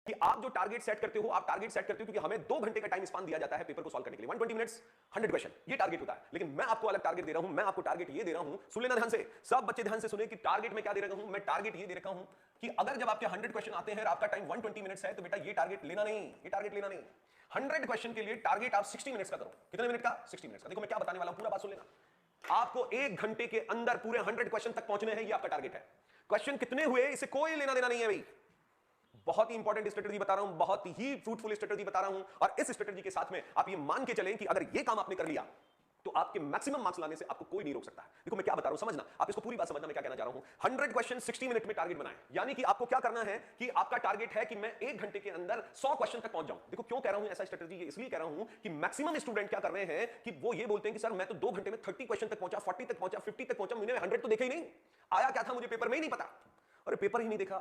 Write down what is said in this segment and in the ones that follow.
कि आप जो टारगेट सेट करते हो, आप टारगेट सेट करते हो क्योंकि हमें 2 घंटे का टाइम स्पान दिया जाता है पेपर को सॉल्व करने के लिए। 120 मिनट्स 100 क्वेश्चन, ये टारगेट होता है। लेकिन मैं आपको अलग टारगेट दे रहा हूं। मैं आपको टारगेट ये दे रहा हूं, सुन लेना ध्यान से, सब बच्चे ध्यान से सुने कि टारगेट मैं क्या दे रहा हूं। मैं टारगेट ये दे रखा हूं कि अगर जब आपके 100 क्वेश्चन आते हैं और आपका टाइम 120 मिनट्स है तो बेटा ये टारगेट लेना नहीं, ये टारगेट लेना नहीं। 100 क्वेश्चन के लिए टारगेट आप 60 मिनट्स का करो। कितने मिनट का? 60 मिनट्स का। देखो मैं क्या बताने वाला हूं, पूरा बात सुन लेना। आपको 1 घंटे के अंदर पूरे 100 क्वेश्चन तक पहुंचने हैं, ये आपका टारगेट है। क्वेश्चन कितने हुए इससे कोई लेना देना नहीं है भाई। बहुत ही इंपॉर्टेंट स्ट्रेटजी बता रहा हूं, बहुत ही फ्रूटफुल स्ट्रेटजी बता रहा हूं। और इस स्ट्रेटजी के साथ में आप ये मान के चलें कि अगर ये काम आपने कर लिया तो आपके मैक्सिमम मार्क्स लाने से आपको कोई नहीं रोक सकता है। देखो मैं क्या बता रहा हूं, समझना, आप इसको पूरी बात समझना मैं क्या कहना चाह रहा हूं। 100 क्वेश्चन 60 मिनट में टारगेट बनाएं। यानी कि आपको क्या करना है कि आपका टारगेट है कि मैं 1 घंटे के अंदर 100 क्वेश्चन तक पहुंच जाऊं। देखो क्यों कह रहा हूं ऐसा स्ट्रेटजी, इसलिए कह रहा हूं कि मैक्सिमम स्टूडेंट क्या कर रहे हैं कि वो ये बोलते हैं कि सर मैं तो 2 घंटे में 30 क्वेश्चन तक पहुंचा, 40 तक पहुंचा, 50 तक पहुंचा, मैंने 100 तो देखा ही नहीं, आया क्या था मुझे पेपर में ही नहीं पता। अरे पेपर ही नहीं देखा,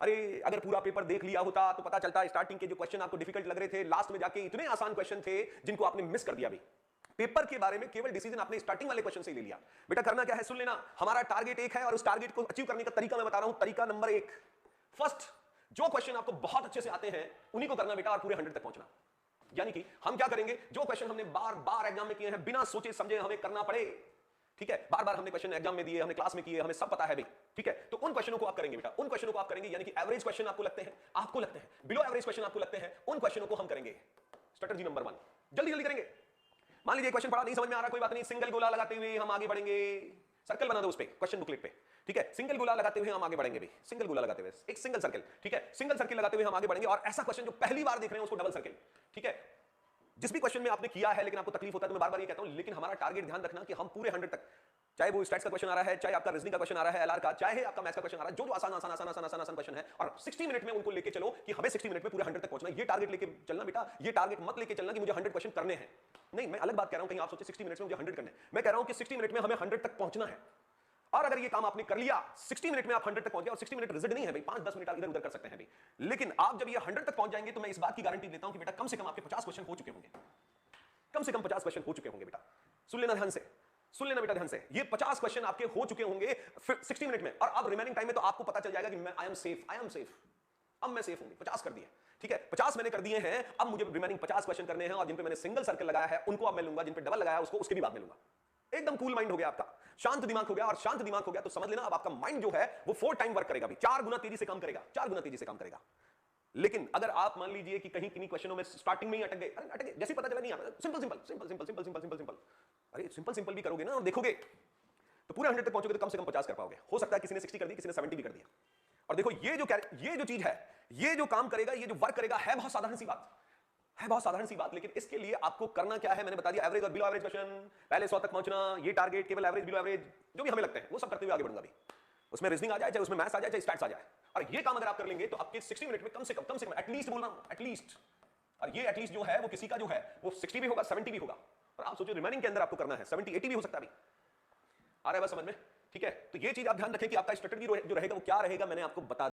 अरे अगर पूरा पेपर देख लिया होता तो पता चलता स्टार्टिंग के जो क्वेश्चन आपको डिफिकल्ट लग रहे थे, लास्ट में जाके इतने आसान क्वेश्चन थे जिनको आपने मिस कर दिया। भी पेपर के बारे में केवल डिसीजन आपने स्टार्टिंग वाले क्वेश्चन से ही ले लिया। बेटा करना क्या है, सुन लेना। हमारा टारगेट एक है और उस टारगेट को अचीव करने का तरीका मैं बता रहा हूं। तरीका नंबर 1, फर्स्ट जो क्वेश्चन आपको बहुत अच्छे से आते हैं उन्हीं को करना बेटा, और पूरे 100 तक पहुंचना। यानी कि हम क्या करेंगे, जो क्वेश्चन हमने बार बार एग्जाम में किए हैं, बिना सोचे समझे हमें करना पड़े, ठीक है, बार बार हमने क्वेश्चन एग्जाम में दिए, हमने क्लास में किए, हमें सब पता है भाई, ठीक है, तो उन क्वेश्चनों को आप करेंगे बेटा, उन क्वेश्चनों को आप करेंगे। यानी कि एवरेज क्वेश्चन आपको लगते हैं, बिलो एवरेज क्वेश्चन आपको लगते हैं, उन क्वेश्चनों को हम करेंगे। स्ट्रेटजी नंबर 1, जल्दी जल्दी करेंगे। मान लीजिए क्वेश्चन पढ़ा नहीं समझ में आ रहा, कोई बात नहीं, सिंगल गोला लगाते हुए हम आगे बढ़ेंगे। सर्कल बना दो उस पे, क्वेश्चन बुकलेट पे, ठीक है, सिंगल गोला लगाते हुए हम आगे बढ़ेंगे भाई, सिंगल गोला लगाते हुए एक सिंगल सर्कल, ठीक है, सिंगल सर्कल लगाते हुए हम आगे बढ़ेंगे। और ऐसा क्वेश्चन जो पहली बार देख रहे हैं उसको डबल सर्कल, ठीक है। जिस भी क्वेश्चन में आपने किया है लेकिन आपको तकलीफ होता है तो मैं बार बार ये कहता हूं, लेकिन हमारा टारगेट ध्यान रखना कि हम पूरे 100 तक, चाहे वो स्टैट्स का क्वेश्चन आ रहा है, चाहे आपका रीजनिंग का क्वेश्चन आ रहा है, एलआर का, चाहे आपका मैथ्स का क्वेश्चन आ रहा है, जो आसान आसान आसान आसान आसान आसान क्वेश्चन है, और 60 मिनट में उनको लेके चलो कि हमें 60 मिनट में पूरे 100 तक पहुंचना है। ये टारगेट लेके चलना बेटा, ये टारगेट मत लेके चलना कि मुझे 100 क्वेश्चन करने हैं। नहीं, मैं अलग बात कह रहा हूं, कहीं आप सोचे 60 मिनट में मुझे 100 करने हैं। मैं कह रहा हूं कि 60 मिनट में हमें 100 तक पहुंचना है। और अगर ये काम आपने कर लिया, 60 मिनट में आप 100 तक पहुंच गए, और 60 मिनट रिजल्ट नहीं है भाई, 5-10 मिनट आप इधर उधर कर सकते हैं भाई, लेकिन आप जब ये 100 तक पहुंच जाएंगे तो मैं इस बात की गारंटी देता हूं कि बेटा कम से कम आपके 50 क्वेश्चन हो चुके होंगे, कम से कम 50 क्वेश्चन हो चुके होंगे बेटा। सुन लेना ध्यान से, सुन लेना बेटा ध्यान से, ये 50 क्वेश्चन आपके हो चुके होंगे 60 मिनट में, और अब रिमेनिंग टाइम में तो आपको पता चल जाएगा कि मैं आई एम सेफ, अब मैं सेफ हूं। 50 कर दिए, ठीक है, 50 मैंने कर दिए हैं, अब मुझे रिमेनिंग 50 क्वेश्चन करने हैं, और जिन पे मैंने सिंगल सर्कल लगाया है उनको अब मैं लूंगा, जिन पे डबल लगाया उसको उसके भी बाद में लूंगा। एकदम कूल माइंड हो गया आपका, शांत दिमाग हो गया, और शांत दिमाग हो गया तो समझ लेना अब आपका माइंड जो है वो 4 टाइम वर्क करेगा, 4 गुना तेजी से काम करेगा, 4 गुना तेजी से काम करेगा। लेकिन अगर आप मान लीजिए कि कहीं किन्हीं क्वेश्चनों में स्टार्टिंग में ही अटक गए, जैसे पता चला नहीं आता, सिंपल, अरे सिंपल भी करोगे ना और देखोगे तो पूरे 100 तक पहुंचोगे तो कम से कम 50 कर पाओगे। हो सकता है किसी ने 60 कर दी, किसी ने 70 भी कर दिया। और देखो ये जो चीज है, ये जो काम करेगा, ये जो वर्क करेगा, है बहुत साधारण सी बात, है बहुत साधारण सी बात। लेकिन इसके लिए आपको करना क्या है, मैंने बता दिया, एवरेज और बिलो एवरेज क्वेश्चन, पहले 100 तक पहुंचना, ये टारगेट, केवल एवरेज बिलो एवरेज जो भी हमें लगते हैं वो सब करते हुए आगे बढ़ूंगा भी। उसमें रीजनिंग आ जाए, चाहे उसमें मैथ्स आ जाए, चाहे स्टैट्स आ जाए, और ये काम अगर आप कर लेंगे तो आपके 60 मिनट में कम से कम एटलीस्ट बोल रहा हूं, एटलीस्ट, और ये एटलीस्ट जो है वो किसी का जो है वो 60 भी होगा, 70 भी होगा, और आप सोचो रिमेनिंग के अंदर आपको करना है 70, 80 भी हो सकता है। अभी आ रहा है बस समझ में, ठीक है। तो ये चीज आप ध्यान रखें कि आपका स्ट्रेटजी जो रहेगा वो क्या रहेगा, मैंने आपको बता